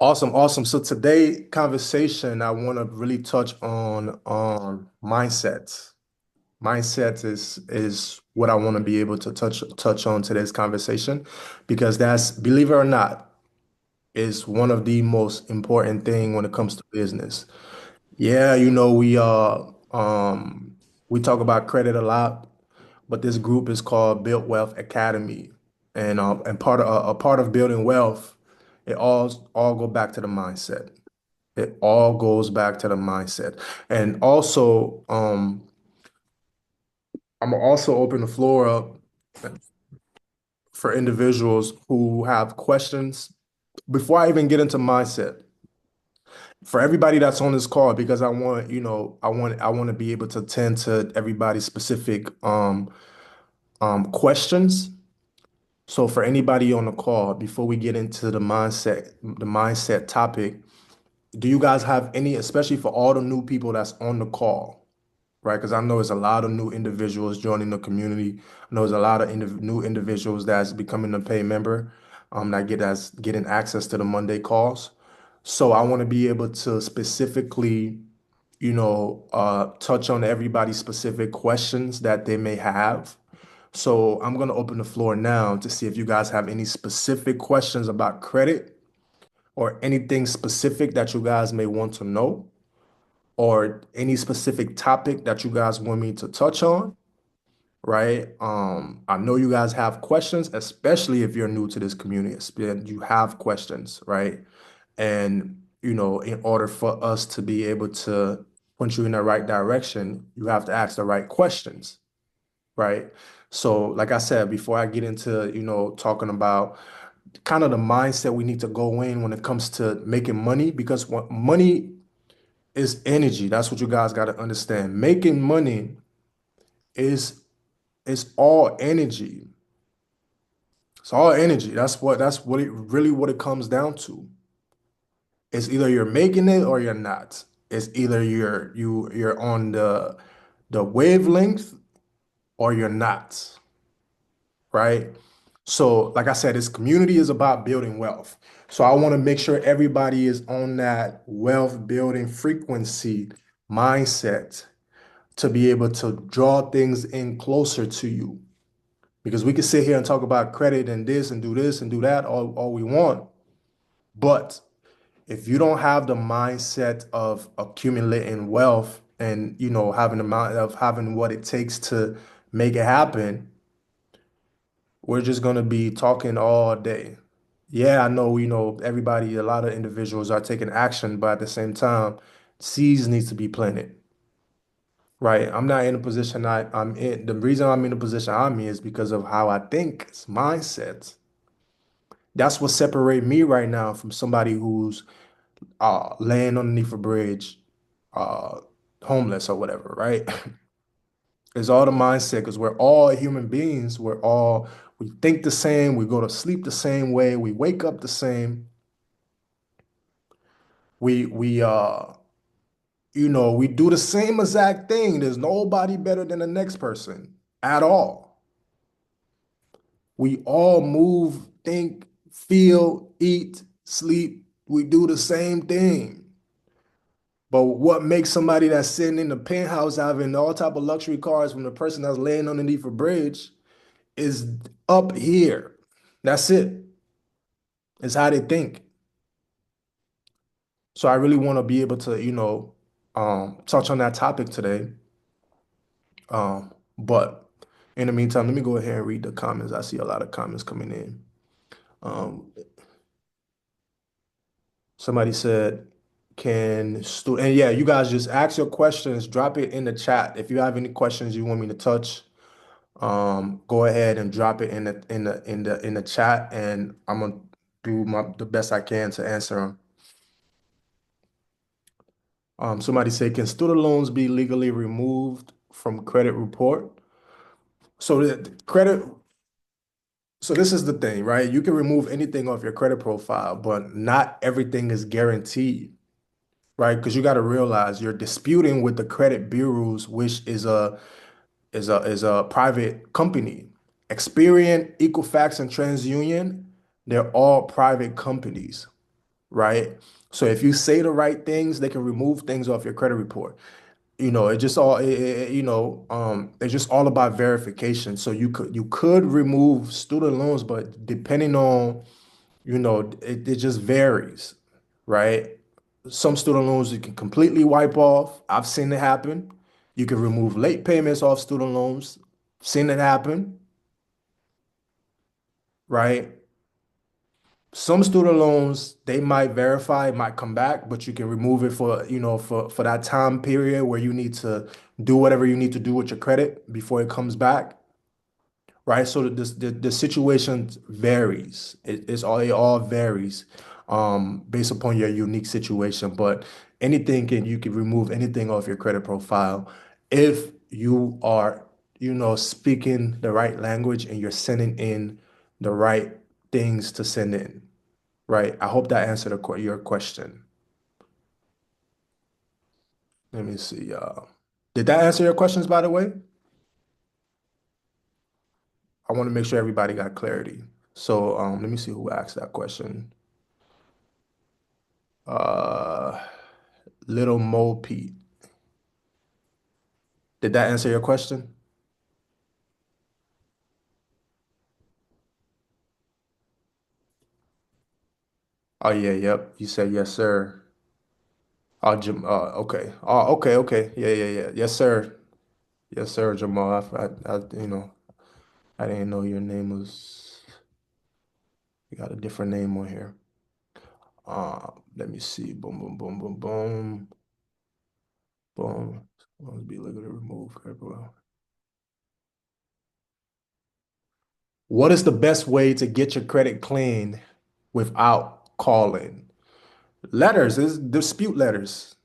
Awesome, awesome. So today conversation, I want to really touch on mindsets. Mindset is what I want to be able to touch on today's conversation because that's, believe it or not, is one of the most important thing when it comes to business. Yeah, we talk about credit a lot, but this group is called Build Wealth Academy, and part of a part of building wealth, it all go back to the mindset. It all goes back to the mindset. And also, I'm gonna also open the floor up for individuals who have questions before I even get into mindset. For everybody that's on this call, because I want to be able to tend to everybody's specific questions. So for anybody on the call, before we get into the mindset topic, do you guys have any, especially for all the new people that's on the call? Right? Because I know there's a lot of new individuals joining the community. I know there's a lot of new individuals that's becoming a paid member, that's getting access to the Monday calls. So I want to be able to specifically, touch on everybody's specific questions that they may have. So I'm going to open the floor now to see if you guys have any specific questions about credit or anything specific that you guys may want to know or any specific topic that you guys want me to touch on, right? I know you guys have questions, especially if you're new to this community. You have questions, right? And, in order for us to be able to point you in the right direction, you have to ask the right questions, right? So, like I said, before I get into, talking about kind of the mindset we need to go in when it comes to making money, because money is energy. That's what you guys got to understand. Making money is is all energy. It's all energy. That's what it comes down to. It's either you're making it or you're not. It's either you're on the wavelength or you're not, right? So, like I said, this community is about building wealth. So I want to make sure everybody is on that wealth building frequency mindset to be able to draw things in closer to you. Because we can sit here and talk about credit and this and do that all we want. But if you don't have the mindset of accumulating wealth and having the mind of having what it takes to make it happen, we're just gonna be talking all day. Yeah, I know, everybody, a lot of individuals are taking action, but at the same time, seeds needs to be planted. Right. I'm not in a position I'm in. The reason I'm in the position I'm in is because of how I think. It's mindset. That's what separate me right now from somebody who's laying underneath a bridge, uh, homeless or whatever, right? It's all the mindset because we're all human beings. We think the same, we go to sleep the same way, we wake up the same. We do the same exact thing. There's nobody better than the next person at all. We all move, think, feel, eat, sleep. We do the same thing. But what makes somebody that's sitting in the penthouse having all type of luxury cars from the person that's laying underneath a bridge is up here. That's it. It's how they think. So I really want to be able to, touch on that topic today. But in the meantime, let me go ahead and read the comments. I see a lot of comments coming in. Um, Somebody said, and yeah, you guys just ask your questions, drop it in the chat. If you have any questions you want me to touch, go ahead and drop it in the chat, and I'm gonna do the best I can to answer them. Somebody said, can student loans be legally removed from credit report? So so this is the thing, right? You can remove anything off your credit profile, but not everything is guaranteed. Right? Because you got to realize you're disputing with the credit bureaus, which is a private company. Experian, Equifax, and TransUnion, they're all private companies, right? So if you say the right things, they can remove things off your credit report. It just all it's just all about verification. So you could remove student loans, but depending on, it just varies, right? Some student loans you can completely wipe off. I've seen it happen. You can remove late payments off student loans. Seen it happen, right? Some student loans, they might verify, it might come back, but you can remove it for that time period where you need to do whatever you need to do with your credit before it comes back, right? So the situation varies. It all varies based upon your unique situation. But you can remove anything off your credit profile if you are, speaking the right language and you're sending in the right things to send in. Right. I hope that answered your question. Let me see. Did that answer your questions, by the way? I want to make sure everybody got clarity. So let me see who asked that question. Uh, Little Mo Pete. Did that answer your question? Oh yeah, yep. You said yes, sir. Jim. Okay. Oh, okay, okay. Yeah, yeah, yeah. Yes, sir. Yes, sir, Jamal. I didn't know your name was. You got a different name on here. Let me see. Boom, boom, boom, boom, boom. Boom. Must be looking to remove. What is the best way to get your credit clean without calling? Letters is dispute letters.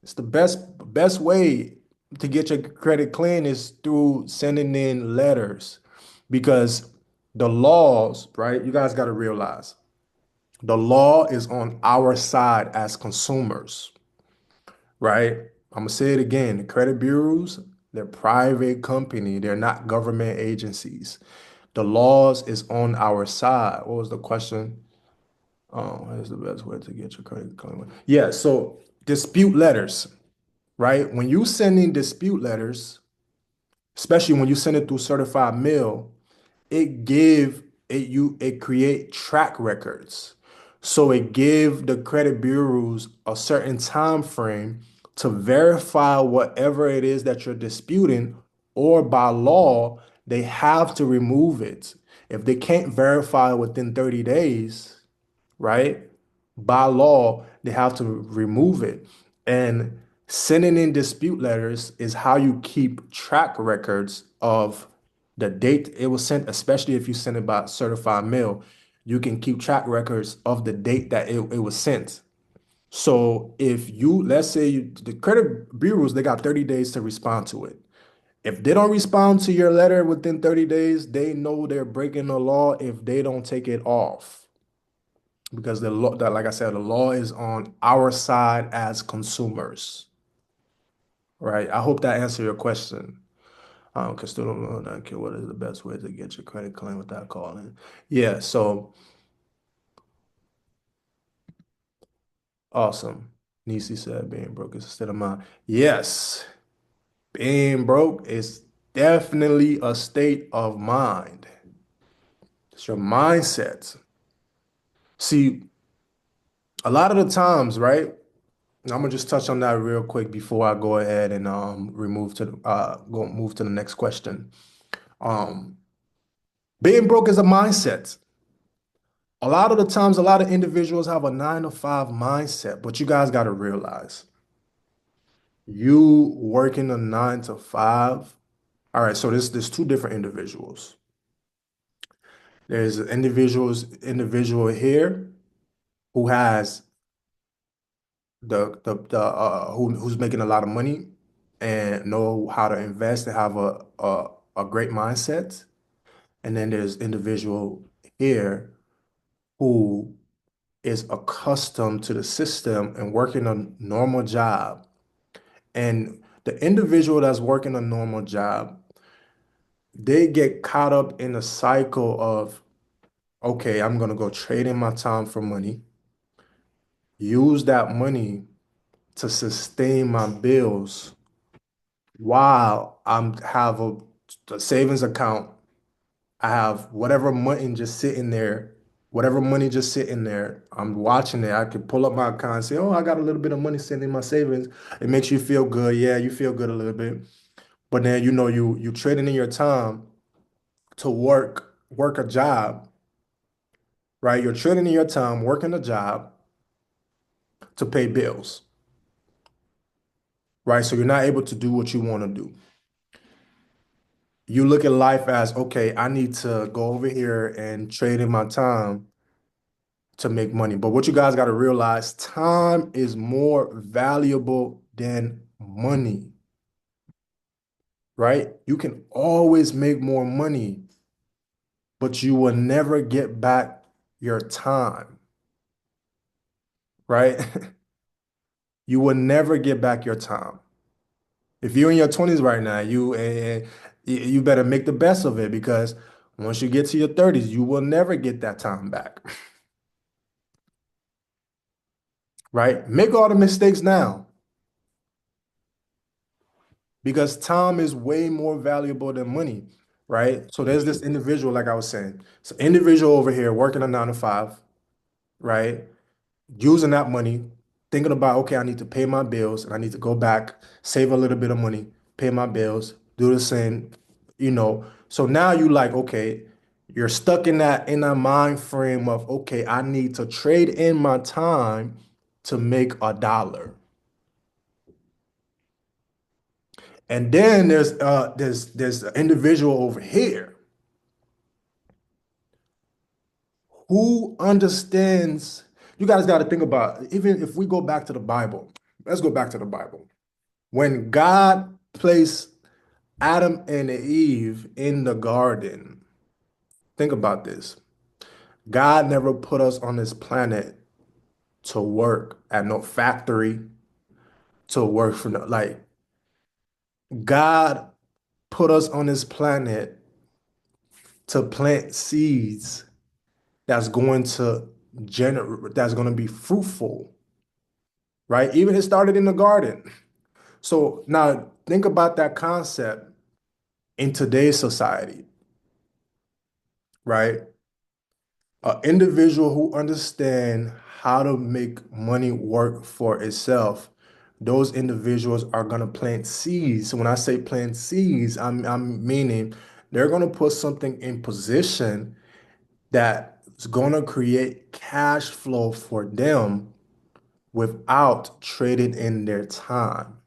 It's the best way to get your credit clean is through sending in letters because the laws, right? You guys got to realize the law is on our side as consumers, right? I'm gonna say it again. The credit bureaus, they're private company. They're not government agencies. The laws is on our side. What was the question? What is the best way to get your credit clean? Yeah, so dispute letters, right? When you send in dispute letters, especially when you send it through certified mail, it create track records. So it give the credit bureaus a certain time frame to verify whatever it is that you're disputing, or by law, they have to remove it. If they can't verify within 30 days, right? By law, they have to remove it. And sending in dispute letters is how you keep track records of the date it was sent, especially if you send it by certified mail. You can keep track records of the date that it was sent. So if let's say the credit bureaus, they got 30 days to respond to it. If they don't respond to your letter within 30 days, they know they're breaking the law if they don't take it off, because the law, that like I said, the law is on our side as consumers, right? I hope that answered your question. Because student loan, okay, what is the best way to get your credit claim without calling? Yeah, so awesome. Nisi said being broke is a state of mind. Yes, being broke is definitely a state of mind. It's your mindset. See, a lot of the times, right? I'm gonna just touch on that real quick before I go ahead and move to the next question. Um, Being broke is a mindset. A lot of the times, a lot of individuals have a 9 to 5 mindset, but you guys got to realize you working a 9 to 5. All right, so there's two different individuals. There's an individual here who has who's making a lot of money and know how to invest and have a great mindset. And then there's individual here who is accustomed to the system and working a normal job. And the individual that's working a normal job, they get caught up in a cycle of, okay, I'm gonna go trade in my time for money. use that money to sustain my bills while I'm have a savings account. I have whatever money just sitting there, whatever money just sitting there. I'm watching it. I could pull up my account and say, "Oh, I got a little bit of money sitting in my savings." It makes you feel good. Yeah, you feel good a little bit. But then you trading in your time to work a job, right? You're trading in your time working a job to pay bills, right? So you're not able to do what you want to do. You look at life as, okay, I need to go over here and trade in my time to make money. But what you guys got to realize, time is more valuable than money, right? You can always make more money, but you will never get back your time, right? You will never get back your time. If you're in your 20s right now, you better make the best of it because once you get to your 30s, you will never get that time back, right? Make all the mistakes now because time is way more valuable than money, right? So there's this individual, like I was saying, so individual over here working a 9 to 5, right? Using that money, thinking about, okay, I need to pay my bills and I need to go back, save a little bit of money, pay my bills, do the same, you know. So now you like, okay, you're stuck in that mind frame of, okay, I need to trade in my time to make $1. And then there's an individual over here who understands. You guys got to think about, even if we go back to the Bible, let's go back to the Bible. When God placed Adam and Eve in the garden, think about this. God never put us on this planet to work at no factory, to work for no, like God put us on this planet to plant seeds that's going to generate, that's going to be fruitful, right? Even it started in the garden. So now think about that concept in today's society, right? An individual who understand how to make money work for itself, those individuals are going to plant seeds. So when I say plant seeds, I'm meaning they're going to put something in position that's going to create cash flow for them without trading in their time.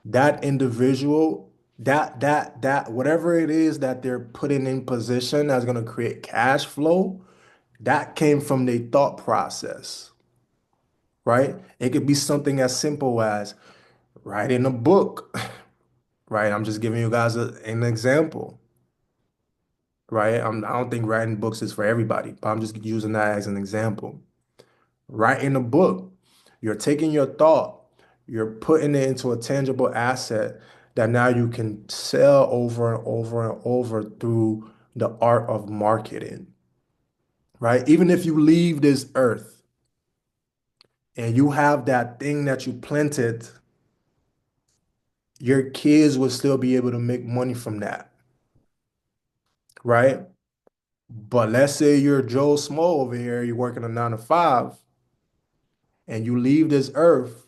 That individual, that whatever it is that they're putting in position that's going to create cash flow, that came from their thought process, right? It could be something as simple as writing a book, right? I'm just giving you guys an example, right? I don't think writing books is for everybody, but I'm just using that as an example. Writing a book, you're taking your thought, you're putting it into a tangible asset that now you can sell over and over and over through the art of marketing, right? Even if you leave this earth and you have that thing that you planted, your kids will still be able to make money from that, right? But let's say you're Joe Smo over here, you're working a 9 to 5, and you leave this earth,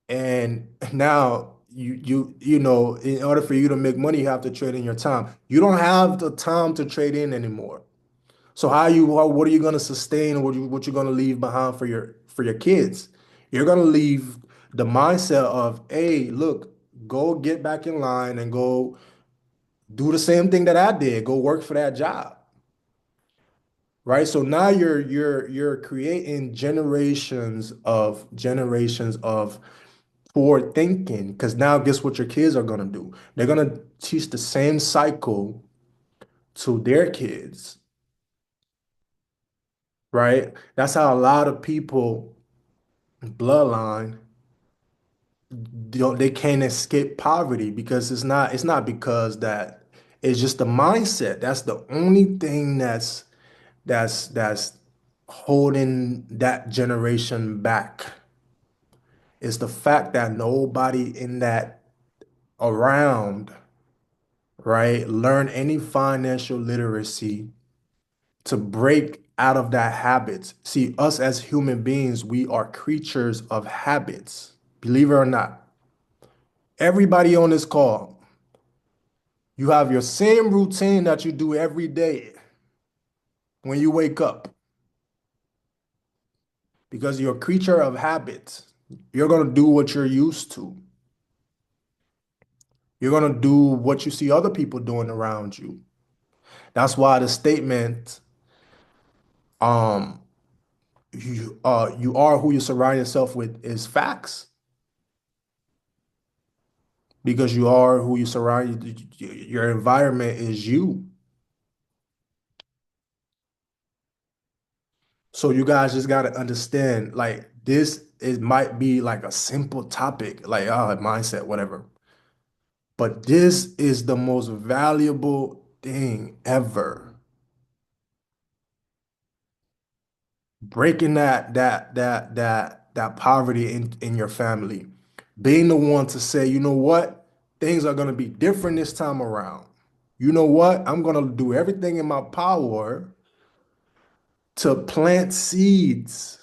and now you know, in order for you to make money, you have to trade in your time. You don't have the time to trade in anymore. So what are you gonna sustain? What you gonna leave behind for your kids? You're gonna leave the mindset of, hey, look, go get back in line and go do the same thing that I did. Go work for that job, right? So now you're creating generations of poor thinking because now guess what your kids are gonna do? They're gonna teach the same cycle to their kids, right? That's how a lot of people bloodline they can't escape poverty because it's not because that it's just the mindset. That's the only thing that's holding that generation back is the fact that nobody in that around, right, learn any financial literacy to break out of that habit. See, us as human beings, we are creatures of habits. Believe it or not, everybody on this call, you have your same routine that you do every day when you wake up because you're a creature of habits. You're going to do what you're used to. You're going to do what you see other people doing around you. That's why the statement, um, you are who you surround yourself with is facts because you are who you surround your environment is you. So you guys just got to understand like this it might be like a simple topic like mindset whatever. But this is the most valuable thing ever. Breaking that poverty in your family. Being the one to say, you know what? Things are gonna be different this time around. You know what? I'm gonna do everything in my power to plant seeds,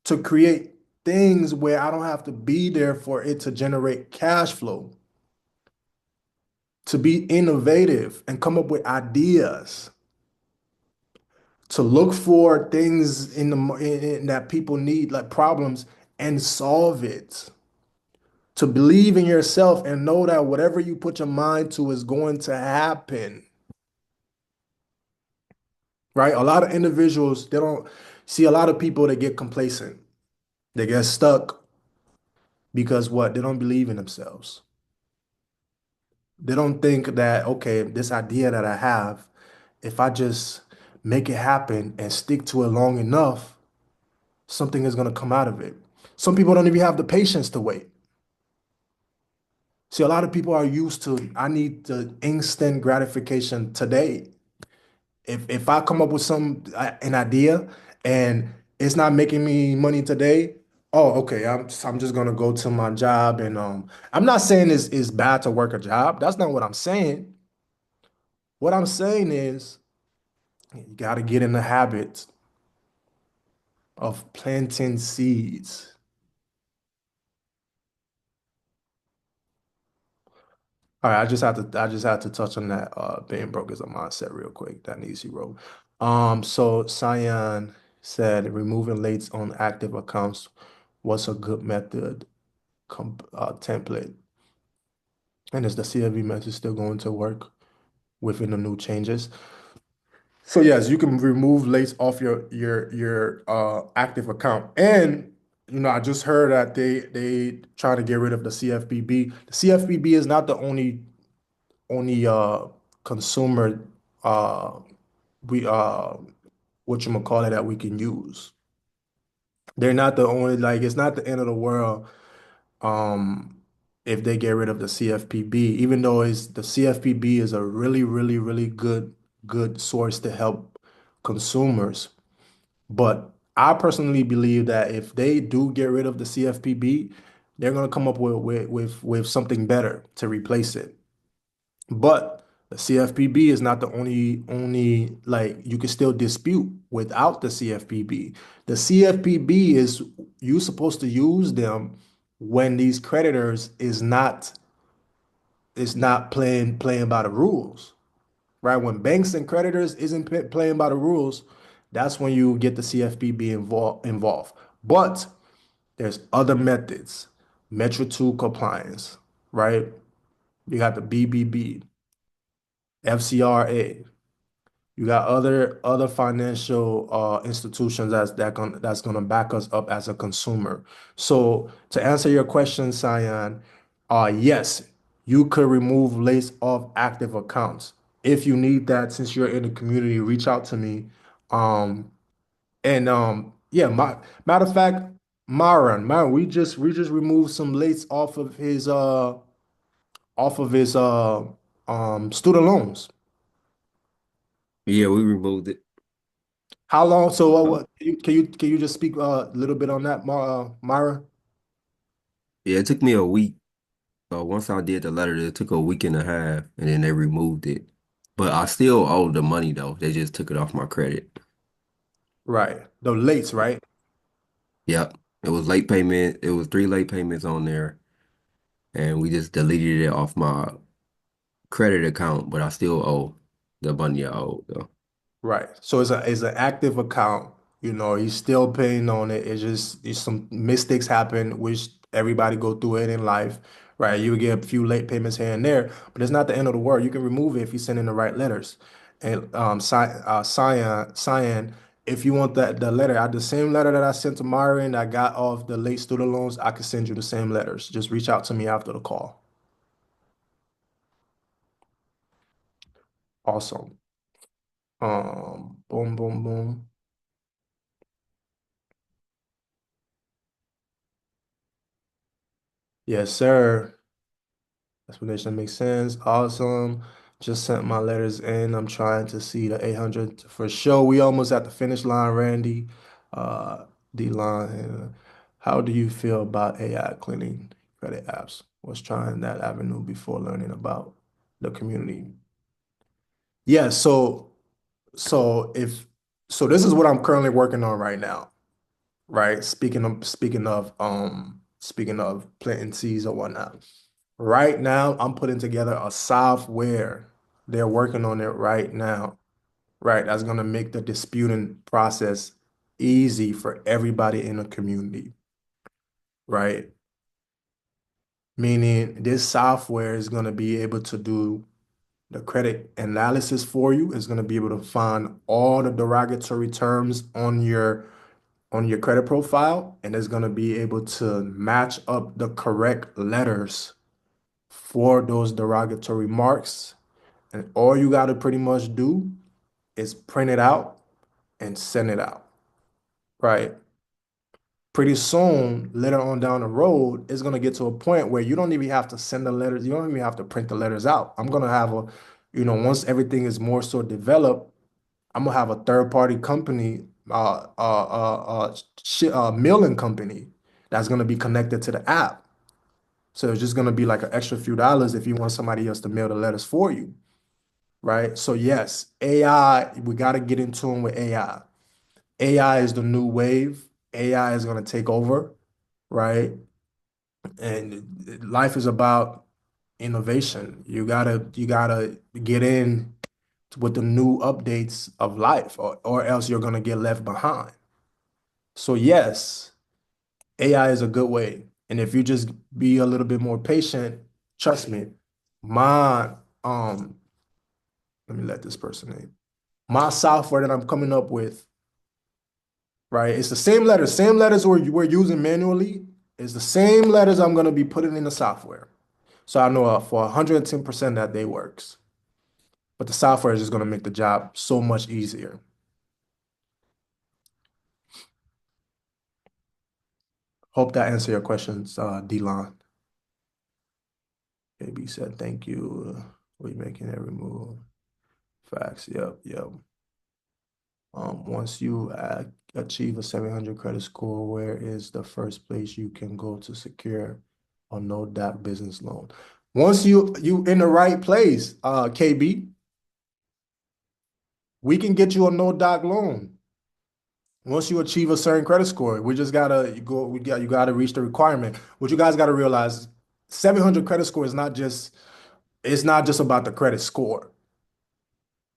to create things where I don't have to be there for it to generate cash flow, to be innovative and come up with ideas, to look for things that people need, like problems, and solve it. To believe in yourself and know that whatever you put your mind to is going to happen. Right? A lot of individuals, they don't see a lot of people that get complacent. They get stuck because what? They don't believe in themselves. They don't think that, okay, this idea that I have, if I just make it happen and stick to it long enough, something is going to come out of it. Some people don't even have the patience to wait. See, a lot of people are used to, I need the instant gratification today. If I come up with an idea and it's not making me money today, oh, okay, I'm just gonna go to my job and I'm not saying it's bad to work a job. That's not what I'm saying. What I'm saying is you gotta get in the habit of planting seeds. All right, I just had to touch on that being broke is a mindset real quick. That needs you wrote. So Cyan said removing lates on active accounts was a good method template. And is the CFV method still going to work within the new changes? So yes, you can remove lates off your active account. And I just heard that they trying to get rid of the CFPB. The CFPB is not the only consumer we what you call it that we can use. They're not the only like it's not the end of the world um if they get rid of the CFPB, even though it's the CFPB is a really, really, really good source to help consumers. But I personally believe that if they do get rid of the CFPB, they're gonna come up with something better to replace it. But the CFPB is not the only like you can still dispute without the CFPB. The CFPB is you supposed to use them when these creditors is not playing by the rules, right? When banks and creditors isn't playing by the rules, that's when you get the CFPB involved. But there's other methods, Metro 2 compliance, right? You got the BBB, FCRA. You got other financial institutions that's gonna back us up as a consumer. So to answer your question, Cyan, yes, you could remove lace off active accounts. If you need that, since you're in the community, reach out to me. And yeah, matter of fact, Myron, we just removed some lace off of his student loans. Yeah, we removed it. How long? So Uh, what can you just speak a little bit on that, Myra? yeah, it took me a week. Once I did the letter, it took a week and a half, and then they removed it. But I still owe the money though. They just took it off my credit. Right. The lates, right? Yep. It was late payment. It was three late payments on there, and we just deleted it off my credit account, but I still owe the money I owe though. Right. So it's an active account. You know, he's still paying on it. It's some mistakes happen, which everybody go through it in life, right? You get a few late payments here and there, but it's not the end of the world. You can remove it if you send in the right letters. And Cyan, if you want the letter, the same letter that I sent to Myron that got off the late student loans, I can send you the same letters. Just reach out to me after the call. Awesome. Boom, boom, boom. Yes, sir. Explanation makes sense. Awesome. Just sent my letters in. I'm trying to see the 800 for sure. We almost at the finish line, Randy. D-line. How do you feel about AI cleaning credit apps? Was trying that avenue before learning about the community. Yeah, so if so this is what I'm currently working on right now, right? Speaking of planting seeds or whatnot. Right now, I'm putting together a software. They're working on it right now. Right, that's gonna make the disputing process easy for everybody in the community. Right, meaning this software is gonna be able to do the credit analysis for you. It's gonna be able to find all the derogatory terms on your credit profile, and it's gonna be able to match up the correct letters for those derogatory marks. And all you got to pretty much do is print it out and send it out, right? Pretty soon, later on down the road, it's going to get to a point where you don't even have to send the letters. You don't even have to print the letters out. I'm going to have once everything is more so developed, I'm going to have a third party company, mailing company that's going to be connected to the app. So it's just going to be like an extra few dollars if you want somebody else to mail the letters for you. Right? So yes, AI, we got to get in tune with AI. AI is the new wave. AI is going to take over, right? And life is about innovation. You gotta get in with the new updates of life, or else you're going to get left behind. So yes, AI is a good way. And if you just be a little bit more patient, trust me, my let me let this person in. My software that I'm coming up with, right? It's the same letters we're using manually. It's the same letters I'm gonna be putting in the software. So I know for 110% that day works. But the software is just gonna make the job so much easier. Hope that answer your questions, Delon. AB said, thank you. We making every move. Facts. Yep, yep. Once you achieve a 700 credit score, where is the first place you can go to secure a no debt business loan? Once you in the right place, KB, we can get you a no doc loan. Once you achieve a certain credit score, we just gotta go. You gotta reach the requirement. What you guys gotta realize, 700 credit score is not just it's not just about the credit score,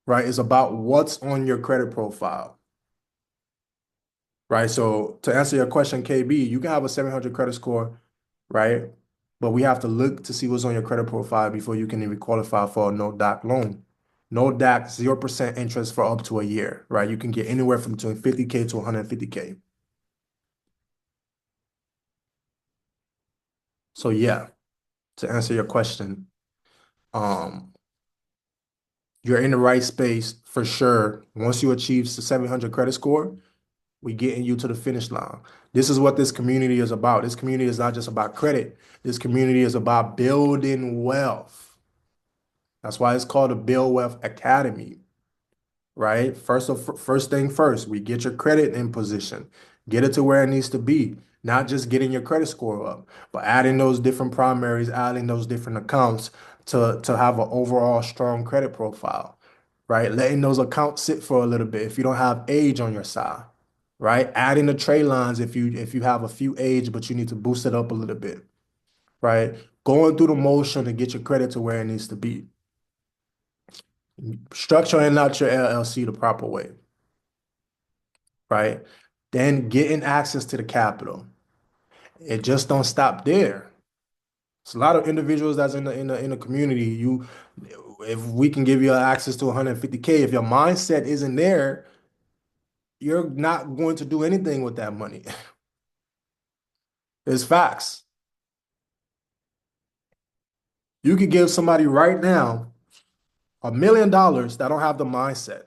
right? It's about what's on your credit profile. Right? So to answer your question, KB, you can have a 700 credit score, right? But we have to look to see what's on your credit profile before you can even qualify for a no doc loan. No doc, 0% interest for up to a year, right? You can get anywhere from between 50K to 150K. So yeah, to answer your question, um, you're in the right space for sure. Once you achieve the 700 credit score, we getting you to the finish line. This is what this community is about. This community is not just about credit. This community is about building wealth. That's why it's called the Build Wealth Academy, right? First thing first, we get your credit in position, get it to where it needs to be, not just getting your credit score up, but adding those different primaries, adding those different accounts to have an overall strong credit profile, right? Letting those accounts sit for a little bit if you don't have age on your side, right? Adding the trade lines if you have a few age, but you need to boost it up a little bit, right? Going through the motion to get your credit to where it needs to be. Structuring out your LLC the proper way, right? Then getting access to the capital. It just don't stop there. It's a lot of individuals that's in the community. If we can give you access to 150K, if your mindset isn't there, you're not going to do anything with that money. It's facts. You could give somebody right now $1 million that don't have the mindset.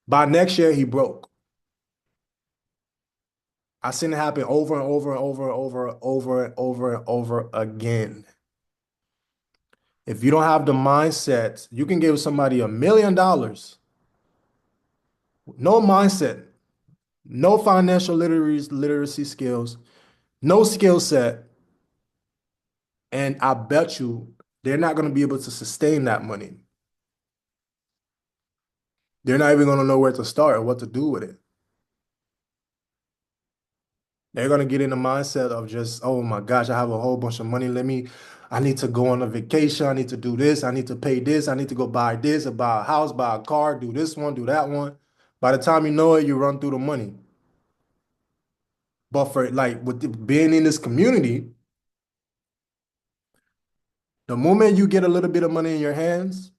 By next year, he broke. I seen it happen over and over and over and over and over and over again. If you don't have the mindset, you can give somebody $1 million, no mindset, no financial literacy skills, no skill set, and I bet you they're not going to be able to sustain that money. They're not even going to know where to start or what to do with it. They're going to get in the mindset of just, oh my gosh, I have a whole bunch of money. I need to go on a vacation. I need to do this. I need to pay this. I need to go buy this, or buy a house, buy a car, do this one, do that one. By the time you know it, you run through the money. But for like being in this community, the moment you get a little bit of money in your hands,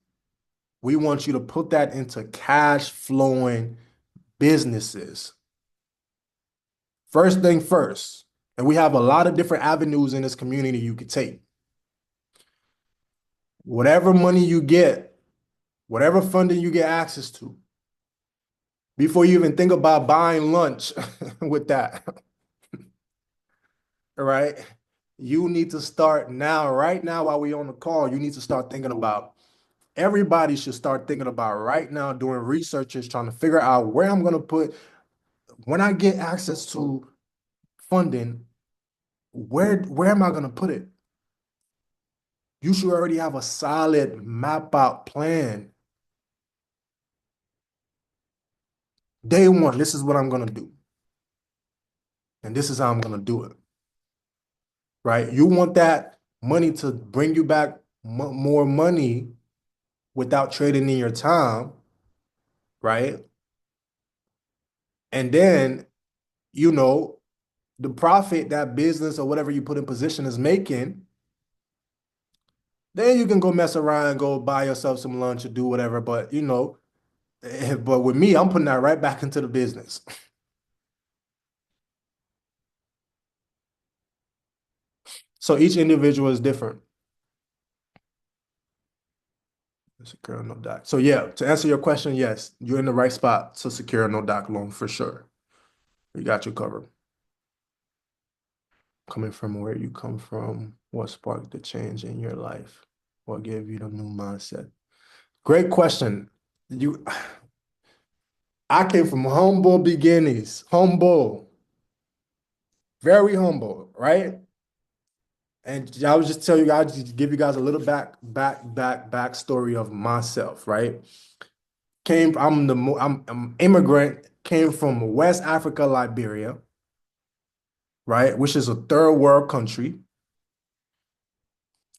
we want you to put that into cash flowing businesses. First thing first. And we have a lot of different avenues in this community you could take. Whatever money you get, whatever funding you get access to, before you even think about buying lunch with that, all right? You need to start now, right now, while we're on the call, you need to start thinking about, everybody should start thinking about right now doing researches, trying to figure out where I'm going to put, when I get access to funding, where am I going to put it? You should already have a solid map out plan. Day one, this is what I'm going to do. And this is how I'm going to do it. Right? You want that money to bring you back more money without trading in your time, right? And then, you know, the profit that business or whatever you put in position is making, then you can go mess around and go buy yourself some lunch or do whatever. But, but with me, I'm putting that right back into the business. So each individual is different. Secure no doc. So yeah, to answer your question, yes, you're in the right spot to secure a no doc loan for sure. We got you covered. Coming from where you come from, what sparked the change in your life? What gave you the new mindset? Great question. You, I came from humble beginnings, humble, very humble, right? And I would just tell you guys, just give you guys a little backstory of myself, right? I'm immigrant, came from West Africa, Liberia, right? Which is a third world country.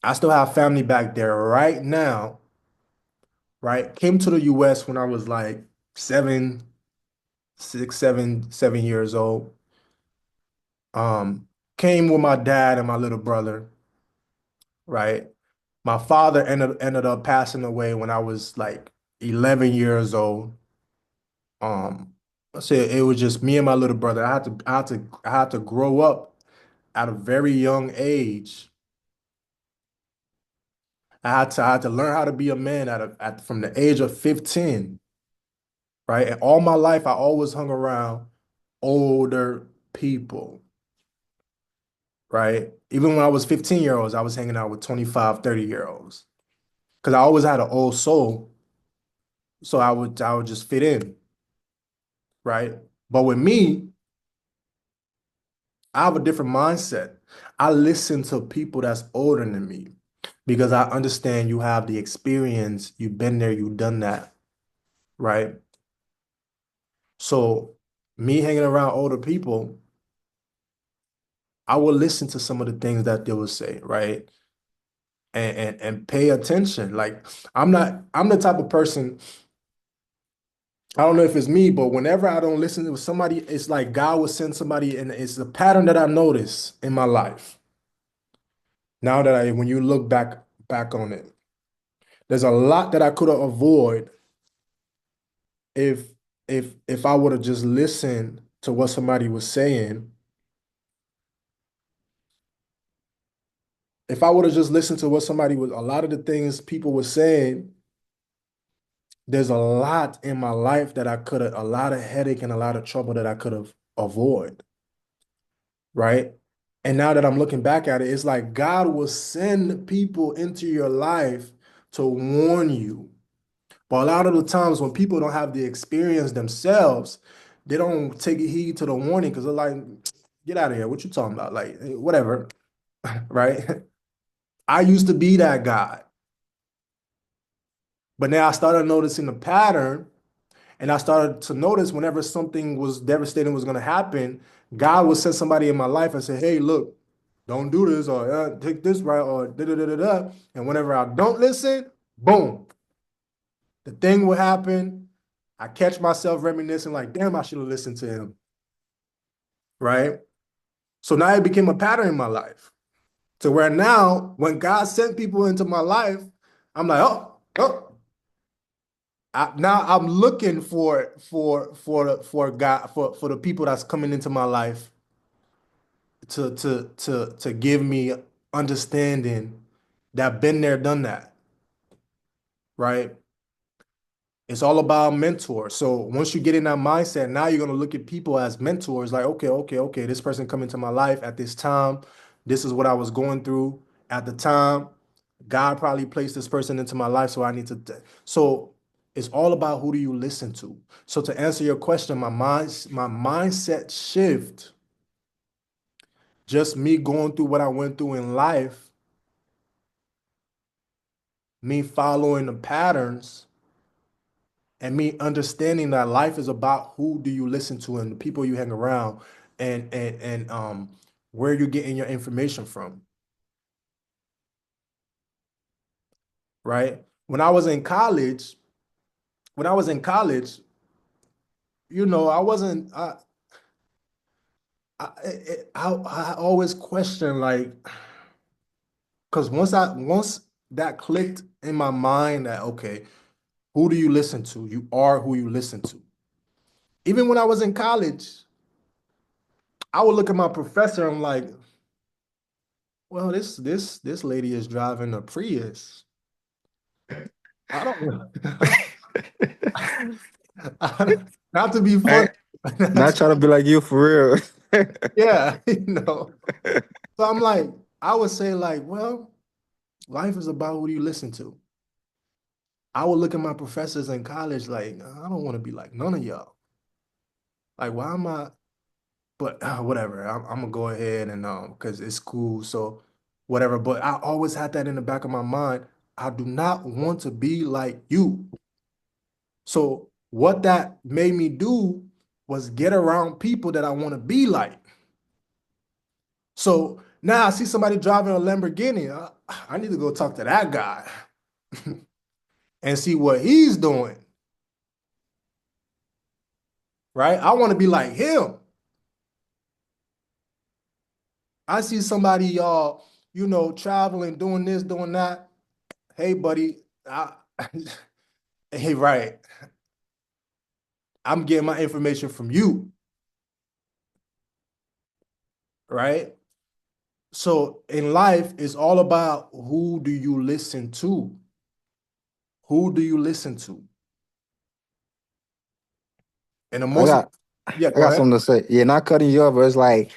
I still have family back there right now, right? Came to the US when I was like 7 years old. Um, Came with my dad and my little brother, right? My father ended up passing away when I was like 11 years old. I said it was just me and my little brother. I had to grow up at a very young age. I had to learn how to be a man from the age of 15, right? And all my life, I always hung around older people, right? Even when I was 15-year-olds, I was hanging out with 25, 30-year-olds because I always had an old soul. So I would just fit in, right? But with me, I have a different mindset. I listen to people that's older than me because I understand you have the experience, you've been there, you've done that, right? So me hanging around older people, I will listen to some of the things that they will say, right? And pay attention. Like I'm the type of person, I don't know if it's me, but whenever I don't listen to somebody, it's like God will send somebody, and it's a pattern that I notice in my life. Now that when you look back on it, there's a lot that I could have avoided if if I would have just listened to what somebody was saying. If I would have just listened to what somebody was, a lot of the things people were saying, there's a lot in my life that I could have, a lot of headache and a lot of trouble that I could have avoided, right? And now that I'm looking back at it, it's like God will send people into your life to warn you. But a lot of the times when people don't have the experience themselves, they don't take heed to the warning because they're like, get out of here. What you talking about? Like, whatever, right? I used to be that guy. But now I started noticing the pattern, and I started to notice whenever something was devastating was going to happen, God would send somebody in my life and say, hey, look, don't do this, or take this right, or da da da da da. And whenever I don't listen, boom, the thing will happen. I catch myself reminiscing, like, damn, I should have listened to him, right? So now it became a pattern in my life to where now, when God sent people into my life, I'm like, oh, now I'm looking for God for the people that's coming into my life to give me understanding that been there, done that, right? It's all about mentors. So once you get in that mindset, now you're gonna look at people as mentors, like, okay, this person come into my life at this time. This is what I was going through at the time. God probably placed this person into my life, so I need to. So it's all about who do you listen to. So to answer your question, my mindset shift, just me going through what I went through in life, me following the patterns, and me understanding that life is about who do you listen to and the people you hang around, and where you're getting your information from, right? When I was in college, when I was in college, I wasn't I always question, like, because once that clicked in my mind that, okay, who do you listen to? You are who you listen to. Even when I was in college, I would look at my professor, I'm like, well, this lady is driving a Prius. I don't not to be funny. I not trying to be like you for real. Yeah, So I'm like, I would say, like, well, life is about who you listen to. I would look at my professors in college like, I don't want to be like none of y'all. Like, why am I? But whatever. I'm gonna go ahead and because it's cool. So whatever. But I always had that in the back of my mind. I do not want to be like you. So what that made me do was get around people that I want to be like. So now I see somebody driving a Lamborghini. I need to go talk to that guy and see what he's doing, right? I want to be like him. I see somebody, y'all, traveling, doing this, doing that. Hey, buddy, hey, right. I'm getting my information from you, right? So in life, it's all about who do you listen to? Who do you listen to? And the I most, got yeah, I go got ahead. something to say. Yeah, not cutting you off, but it's like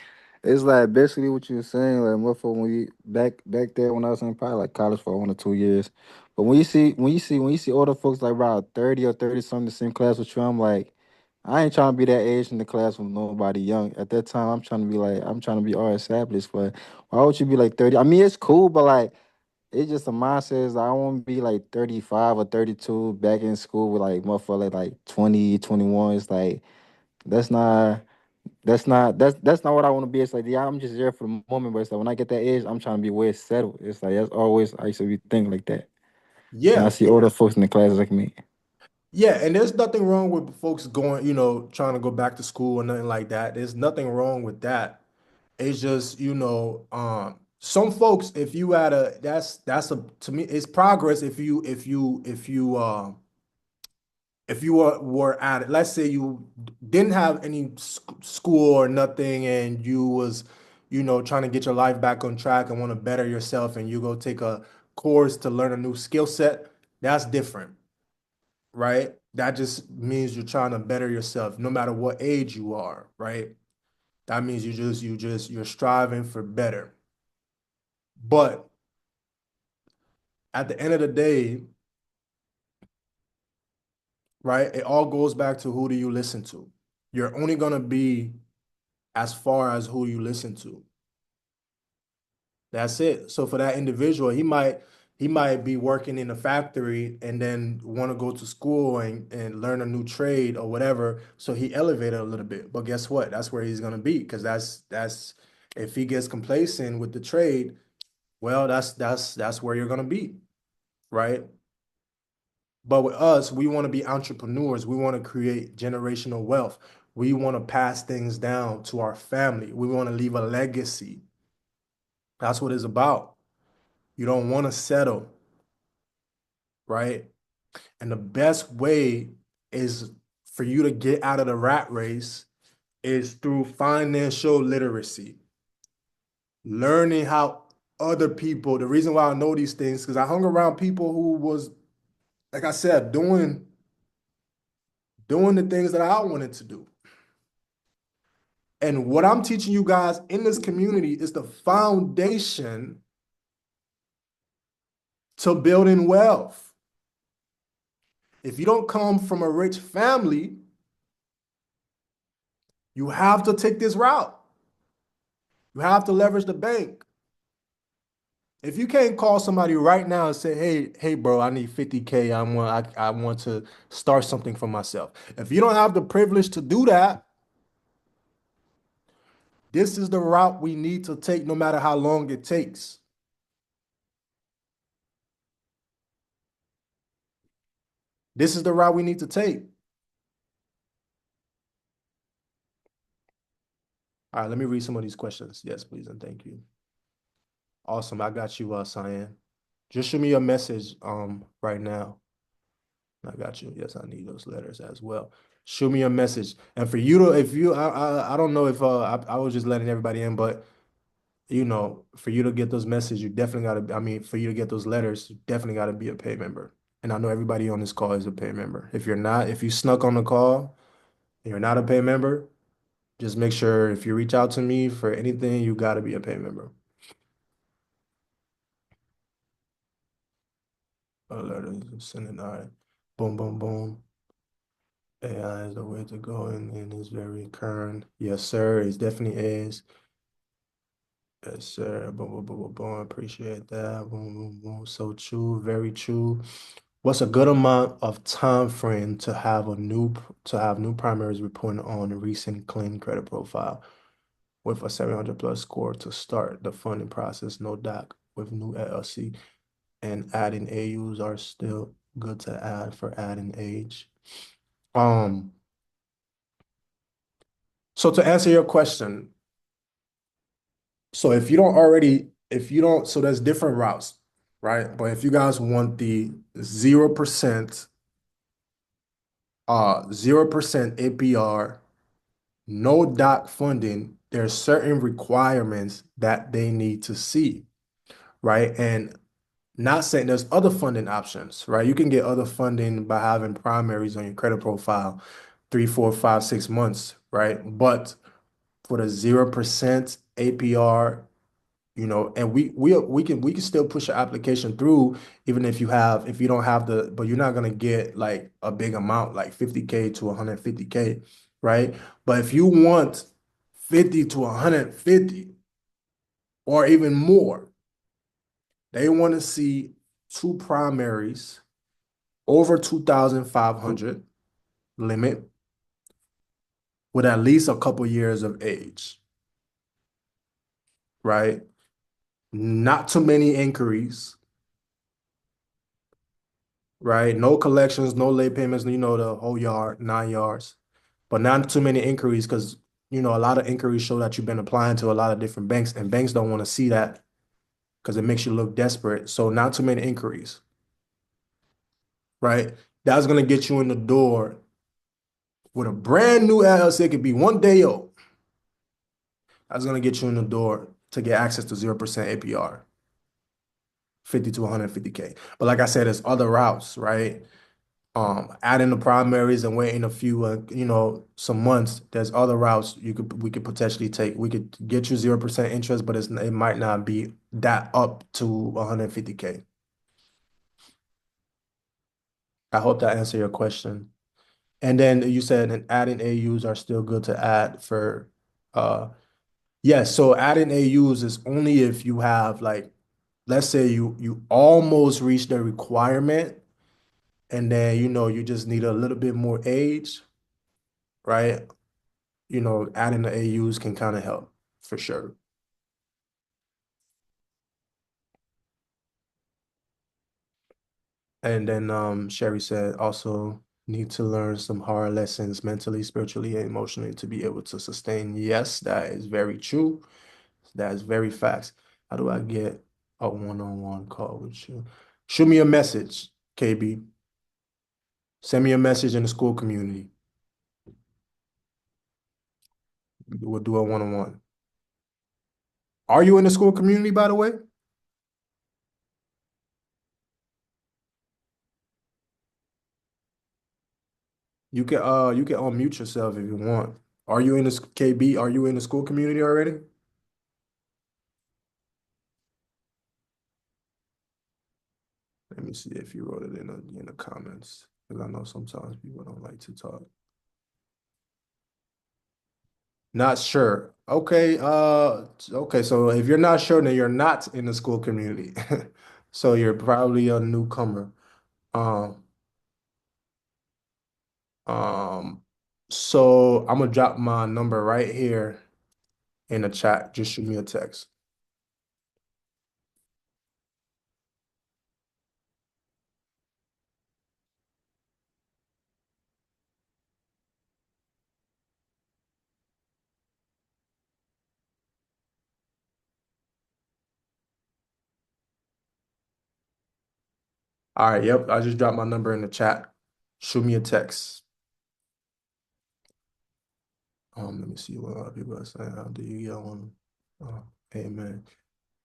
basically what you were saying. Like, motherfucker, when you back there when I was in probably like college for 1 or 2 years, But when you see older folks like around 30 or 30 something in the same class with you, I'm like, I ain't trying to be that age in the class with nobody young. At that time, I'm trying to be all established. But why would you be like 30? I mean, it's cool, but like it's just a mindset is I want to be like 35 or 32 back in school with like motherfucker like 20, 21. It's like that's not that's not what I want to be. It's like yeah, I'm just there for the moment, but it's like when I get that age, I'm trying to be way settled. It's like that's always I used to be thinking like that. And I Yeah. see older folks in the class like me. Yeah, and there's nothing wrong with folks going, trying to go back to school or nothing like that. There's nothing wrong with that. It's just, some folks, if you had a that's a to me, it's progress if you were at it. Let's say you didn't have any school or nothing, and you was, trying to get your life back on track and want to better yourself, and you go take a course to learn a new skill set. That's different, right? That just means you're trying to better yourself, no matter what age you are, right? That means you're striving for better. But at the end of the day, right, it all goes back to who do you listen to. You're only gonna be as far as who you listen to. That's it. So for that individual, he might be working in a factory and then want to go to school and learn a new trade or whatever. So he elevated a little bit. But guess what? That's where he's gonna be because that's if he gets complacent with the trade, well, that's where you're gonna be, right? But with us, we want to be entrepreneurs. We want to create generational wealth. We want to pass things down to our family. We want to leave a legacy. That's what it's about. You don't want to settle, right? And the best way is for you to get out of the rat race is through financial literacy, learning how other people, the reason why I know these things, because I hung around people who was, like I said, doing the things that I wanted to do. And what I'm teaching you guys in this community is the foundation to building wealth. If you don't come from a rich family, you have to take this route. You have to leverage the bank. If you can't call somebody right now and say, hey, bro, I need 50K. I want to start something for myself. If you don't have the privilege to do that, this is the route we need to take no matter how long it takes. This is the route we need to take. All right, let me read some of these questions. Yes, please, and thank you. Awesome. I got you, Cyan. Just shoot me a message right now. I got you. Yes, I need those letters as well. Shoot me a message. And for you to, if you, I don't know if I was just letting everybody in, but for you to get those messages, you definitely gotta, I mean, for you to get those letters, you definitely gotta be a paid member. And I know everybody on this call is a paid member. If you're not, if you snuck on the call and you're not a paid member, just make sure if you reach out to me for anything, you gotta be a paid member. Letters, sending, all right. Boom, boom, boom. AI is the way to go and it's very current. Yes, sir. It definitely is. Yes, sir. Boom, boom, boom, boom, boom. Appreciate that. Boom, boom, boom. So true, very true. What's a good amount of time frame to have new primaries reporting on a recent clean credit profile with a 700 plus score to start the funding process, no doc with new LLC and adding AUs are still good to add for adding age. Um, so to answer your question, so so there's different routes, right? But if you guys want the 0% APR, no doc funding, there's certain requirements that they need to see, right? And not saying there's other funding options, right? You can get other funding by having primaries on your credit profile, 3, 4, 5, 6 months, right? But for the 0% APR And we can still push your application through even if you don't have but you're not gonna get like a big amount like 50K to 150K, right? But if you want 50 to 150 or even more, they want to see two primaries over 2,500 limit with at least a couple years of age, right? Not too many inquiries, right? No collections, no late payments, the whole yard, 9 yards, but not too many inquiries because, a lot of inquiries show that you've been applying to a lot of different banks and banks don't want to see that because it makes you look desperate. So not too many inquiries, right? That's going to get you in the door with a brand new LLC. It could be 1 day old. That's going to get you in the door to get access to 0% APR, 50 to 150K. But like I said, there's other routes, right? Adding the primaries and waiting a few, some months. There's other routes we could potentially take. We could get you 0% interest, but it might not be that up to 150K. I hope that answered your question. And then you said and adding AUs are still good to add for, yes. So adding AUs is only if you have like, let's say you almost reach the requirement, and then you just need a little bit more age, right? Adding the AUs can kind of help for sure. And then Sherry said also need to learn some hard lessons mentally, spiritually, and emotionally to be able to sustain. Yes, that is very true. That is very facts. How do I get a one-on-one call with you? Shoot me a message, KB. Send me a message in the school community. We'll do a one-on-one. Are you in the school community, by the way? You can unmute yourself if you want. Are you in this KB? Are you in the school community already? Let me see if you wrote it in the comments. Because I know sometimes people don't like to talk. Not sure. Okay, so if you're not sure, then you're not in the school community. So you're probably a newcomer. Um, um, so I'm gonna drop my number right here in the chat. Just shoot me a text. All right, yep, I just dropped my number in the chat. Shoot me a text. Let me see what other people are saying. How do you get on? Amen.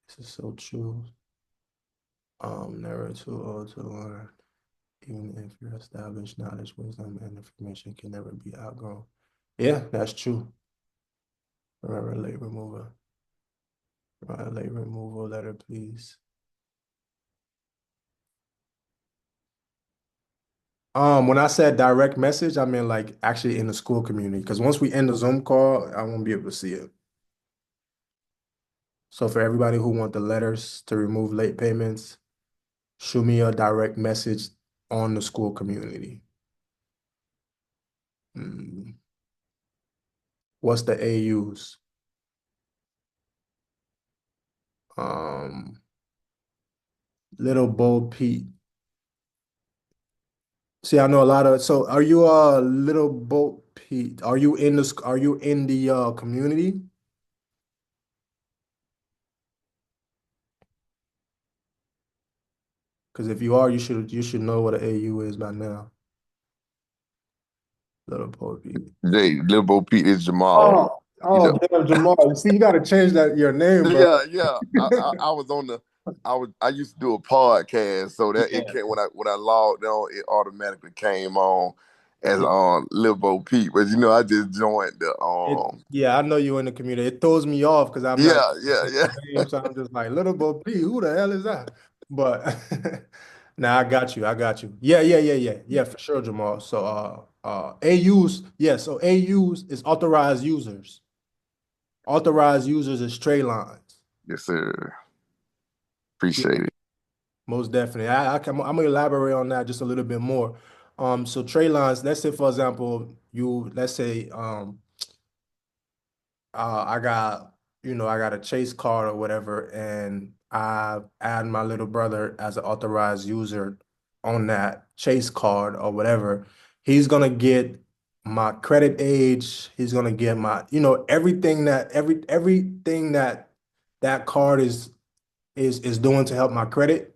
This is so true. Never too old to learn. Even if your established knowledge, wisdom, and information can never be outgrown. Yeah, that's true. Forever late remover. Late removal letter, please. When I said direct message, I mean like actually in the school community. Because once we end the Zoom call, I won't be able to see it. So for everybody who want the letters to remove late payments, shoot me a direct message on the school community. What's the AUs? Little Bo Pete. See, I know a lot of. So, are you a Little Bo Pete? Are you in the community? Because if you are, you should know what an AU is by now. Little Bo Pete. Jay, Lil Bo Pete is Jamal. Damn, Jamal. See, you got to change your name, bro. Yeah. I was on I used to do a podcast, so that it came when I logged on, it automatically came on, as Lil Bo Peep, but I just joined the Yeah, I know you in the community. It throws me off because I'm not yeah. the name, so I'm just like Little Bo P. Who the hell is that? But now I got you. I got you. Yeah, for sure, Jamal. So AUs, yeah. So AUs is authorized users. Authorized users is trade lines. Yes, sir. Yeah, Appreciate it. most definitely. I'm gonna elaborate on that just a little bit more. So trade lines. Let's say, for example, let's say I got, I got a Chase card or whatever, and I add my little brother as an authorized user on that Chase card or whatever. He's gonna get my credit age. He's gonna get my, everything that that card is doing to help my credit.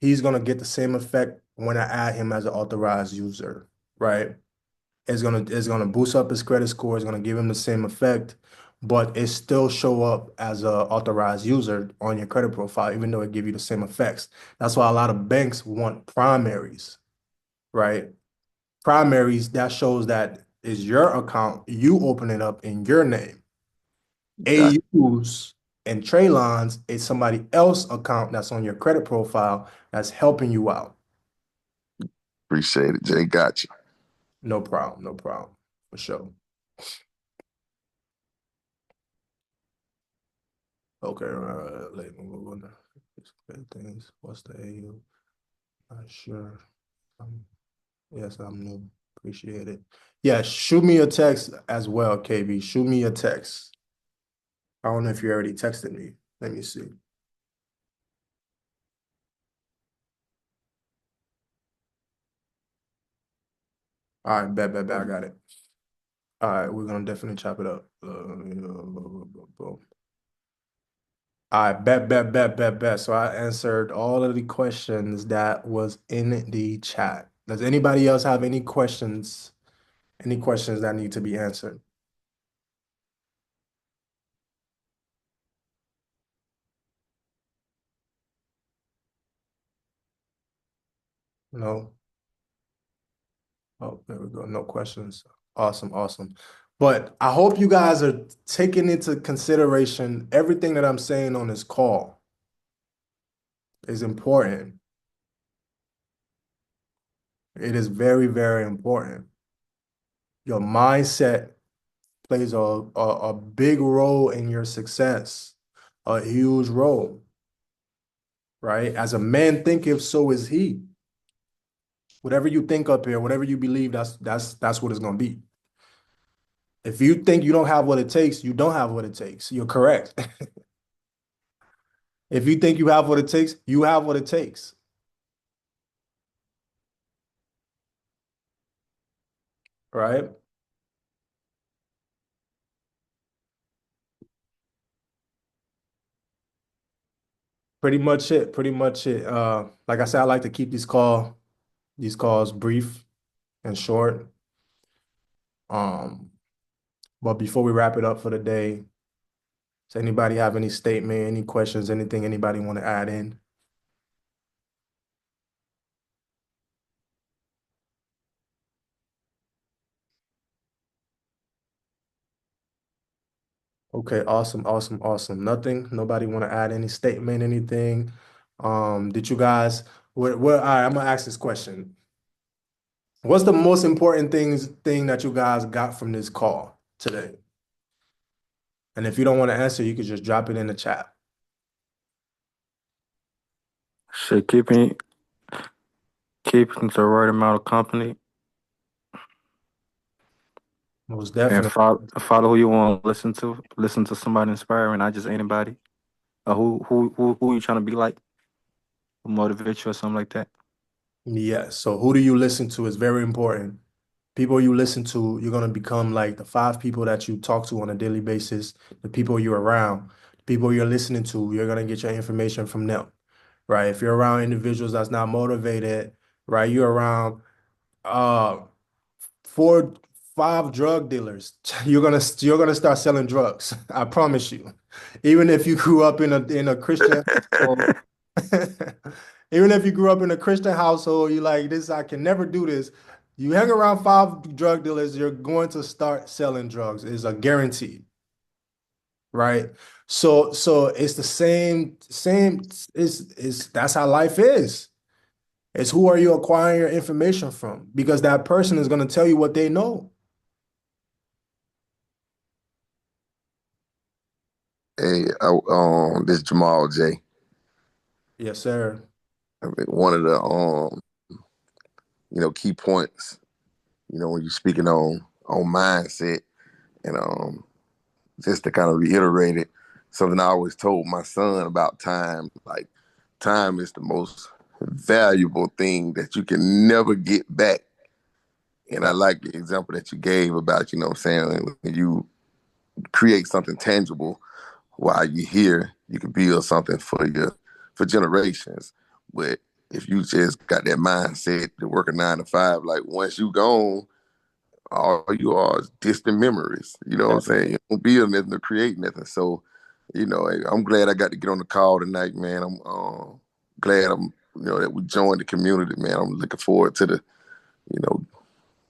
He's gonna get the same effect when I add him as an authorized user, right? It's gonna boost up his credit score. It's gonna give him the same effect, but it still show up as a authorized user on your credit profile, even though it give you the same effects. That's why a lot of banks want primaries, right? Primaries that shows that is your account. You open it up in your name. Got AUs and trade lines is somebody else account that's on your credit profile that's helping you out. Appreciate it, Jay. Got you. No problem, no problem, for sure. Okay, let me move on to things. What's the AU? Not sure. Yes, I'm new. Appreciate it. Yeah, shoot me a text as well, KB. Shoot me a text. I don't know if you already texted me. Let me see. All right, bet. I got it. All right, we're gonna definitely chop it up. All right, bet. So I answered all of the questions that was in the chat. Does anybody else have any questions? Any questions that need to be answered? No? Oh, there we go. No questions. Awesome. But I hope you guys are taking into consideration everything that I'm saying on this call is important. It is very important. Your mindset plays a big role in your success, a huge role, right? As a man thinketh, so is he. Whatever you think up here, whatever you believe, that's what it's gonna be. If you think you don't have what it takes, you don't have what it takes. You're correct. If you think you have what it takes, you have what it takes. Right? Pretty much it. Like I said, I like to keep these calls brief and short. Um, but before we wrap it up for the day, does anybody have any statement, any questions, anything anybody want to add in? Okay, awesome. Nothing. Nobody want to add any statement, anything. Did you guys all right, I'm gonna ask this question. What's the most important thing that you guys got from this call today? And if you don't want to answer, you could just drop it in the chat. Shit, keeping the right amount of company Most and definitely. follow who you want to listen to. Listen to somebody inspiring, not just anybody. Who you trying to be like? Who motivate you or something like that? Yes. So who do you listen to is very important. People you listen to, you're gonna become like the 5 people that you talk to on a daily basis, the people you're around, the people you're listening to, you're gonna get your information from them, right? If you're around individuals that's not motivated, right? You're around uh 4, 5 drug dealers, you're gonna start selling drugs. I promise you. Even if you grew up in a Christian household, even if you grew up in a Christian household, you're like, this, I can never do this. You hang around five drug dealers, you're going to start selling drugs. It's a guarantee, right? So it's the same. It's that's how life is. It's who are you acquiring your information from? Because that person is going to tell you what they know. Hey, this Jamal J. Yes, sir. I mean, one of the key points, when you're speaking on mindset and just to kind of reiterate it, something I always told my son about time, like time is the most valuable thing that you can never get back. And I Fact. like the example that you gave about, what I'm saying, when you create something tangible while you're here, you can build something for generations. But if you just got that mindset to work a 9 to 5, like once you gone, all you are is distant memories. You know what I'm saying? You don't build nothing to create nothing. So, I'm glad I got to get on the call tonight, man. I'm glad that we joined the community, man. I'm looking forward to the, you know,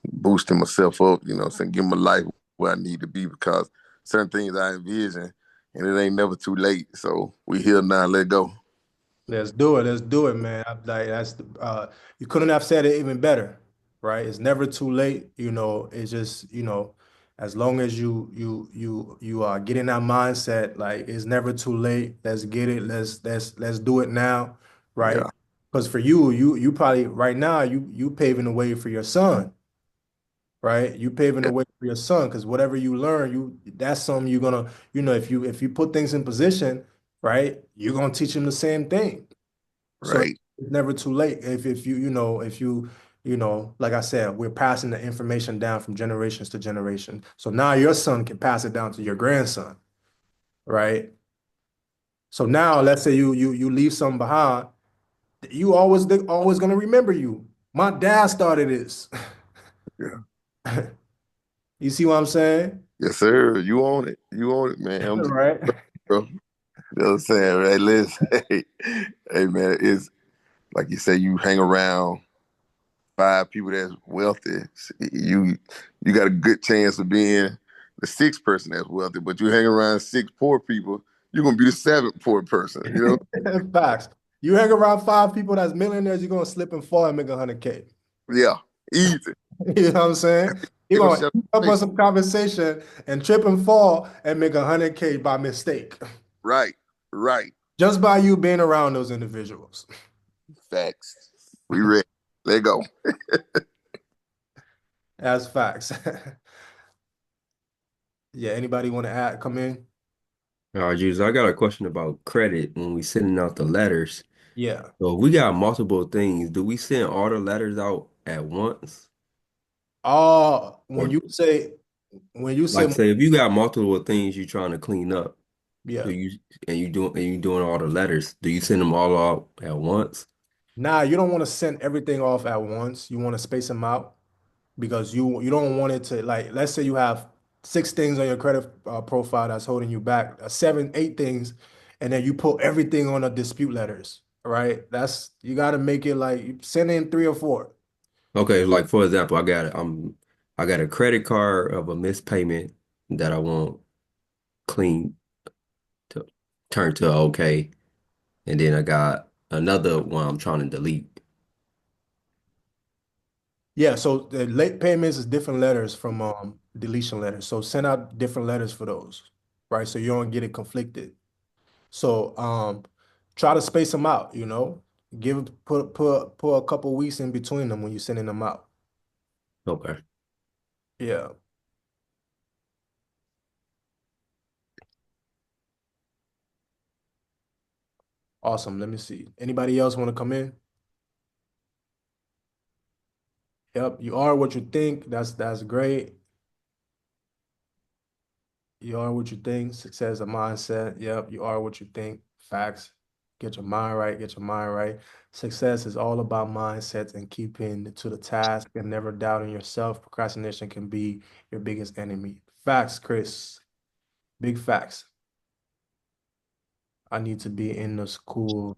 boosting myself up, saying give my life where I need to be because certain things I envision and it ain't never too late. So we here now, let go. Let's do it. Let's do it, man. Like that's you couldn't have said it even better, right? It's never too late. It's just, as long as you are getting that mindset, like it's never too late. Let's get it. Let's do it now, right? Yeah, Because for you probably right now you paving the way for your son, right? You paving yeah, the way for your son because whatever you learn, that's something you're gonna, if you put things in position, right, you're gonna teach him the same thing. So right, it's never too late. If you, if you, like I said, we're passing the information down from generations to generation. So now your son can pass it down to your grandson, right? So now let's say you leave something behind, they're always gonna remember you. My dad started this. yeah. You see what I'm saying? Yes, sir. You own it, man. I'm just, Right. bro. You know what I'm saying, right? Listen, hey, man, it's like you say, you hang around 5 people that's wealthy, you got a good chance of being the sixth person that's wealthy. But you hang around 6 poor people, you're gonna be the seventh poor person. Facts. You hang around five people that's millionaires, you're gonna slip and fall and make 100K. Yeah, easy. You know what I'm saying? You're They gonna gonna shut up their on face. some conversation and trip and fall and make 100K by mistake. Right, right. Just by you being around those individuals. Facts. We ready. Let go. That's facts. Yeah, anybody want to add, come in? Jesus, I got a question about credit when we sending out the letters. Yeah. So if we got multiple things, do we send all the letters out at once? When Or you say when you say like say if you got multiple things you're trying to clean up, do yeah. you and you doing all the letters, do you send them all out at once? Nah, you don't want to send everything off at once. You want to space them out because you don't want it to, like, let's say you have six things on your credit profile that's holding you back, seven, eight things, and then you put everything on the dispute letters, right? You got to make it like you send in three or four. Okay, like for example, I got a credit card of a missed payment that I want clean to turn to okay, and then I got another one I'm trying to delete. Yeah, so the late payments is different letters from deletion letters. So send out different letters for those, right? So you don't get it conflicted. So try to space them out, put a couple weeks in between them when you're sending them out. Okay. Yeah. Awesome. Let me see. Anybody else want to come in? Yep, you are what you think. That's great. You are what you think. Success is a mindset. Yep, you are what you think. Facts. Get your mind right. Get your mind right. Success is all about mindsets and keeping to the task and never doubting yourself. Procrastination can be your biggest enemy. Facts, Chris. Big facts. I need to be in the school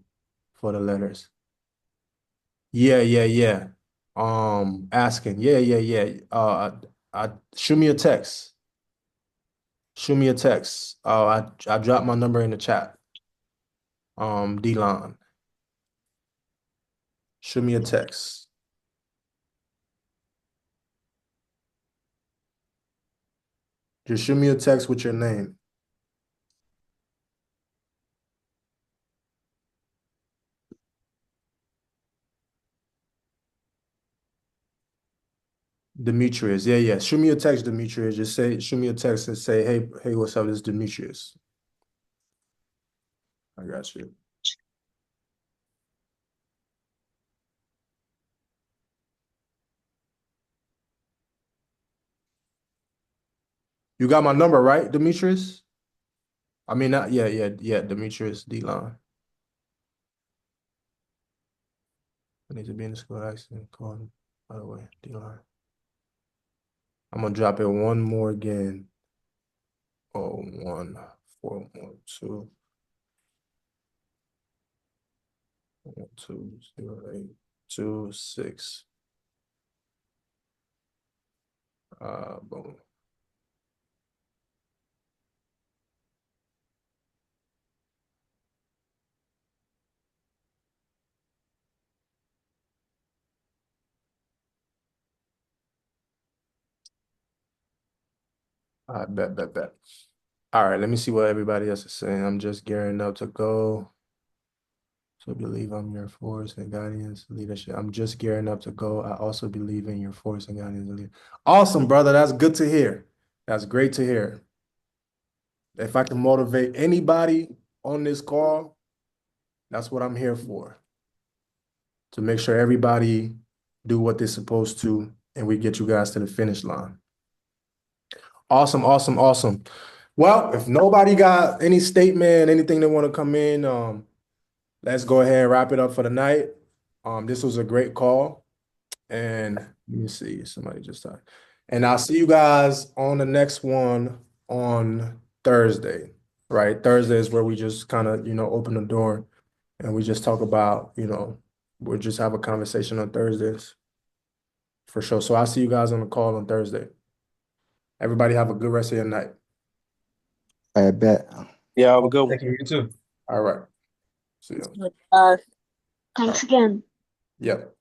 for the letters. Yeah, yeah, yeah. asking. Yeah. Shoot me a text. Shoot me a text. I dropped my number in the chat. D-Line. Shoot me a text. Just shoot me a text with your name. Demetrius. Yeah. Shoot me a text, Demetrius. Just shoot me a text and say, hey, what's up? This is Demetrius. I got you. You got my number, right, Demetrius? I mean, not, yeah, Demetrius D-Line. I need to be in the school accident. Call, by the way, D-Line. I'm gonna drop it one more again. 01412 120826. Boom. I bet. All right, let me see what everybody else is saying. I'm just gearing up to go. So believe I'm your force and guidance leadership. I'm just gearing up to go. I also believe in your force and guidance leadership. Awesome, brother. That's good to hear. That's great to hear. If I can motivate anybody on this call, that's what I'm here for. To make sure everybody do what they're supposed to, and we get you guys to the finish line. Awesome. Well, if nobody got any statement, anything they want to come in, let's go ahead and wrap it up for the night. This was a great call. And let me see, somebody just talked. And I'll see you guys on the next one on Thursday, right? Thursday is where we just kind of, open the door and we just talk about, we'll just have a conversation on Thursdays for sure. So I'll see you guys on the call on Thursday. Everybody have a good rest of your night. I bet. Yeah, have a good one. Thank you. You too. All right. See you. Thanks again. Yep.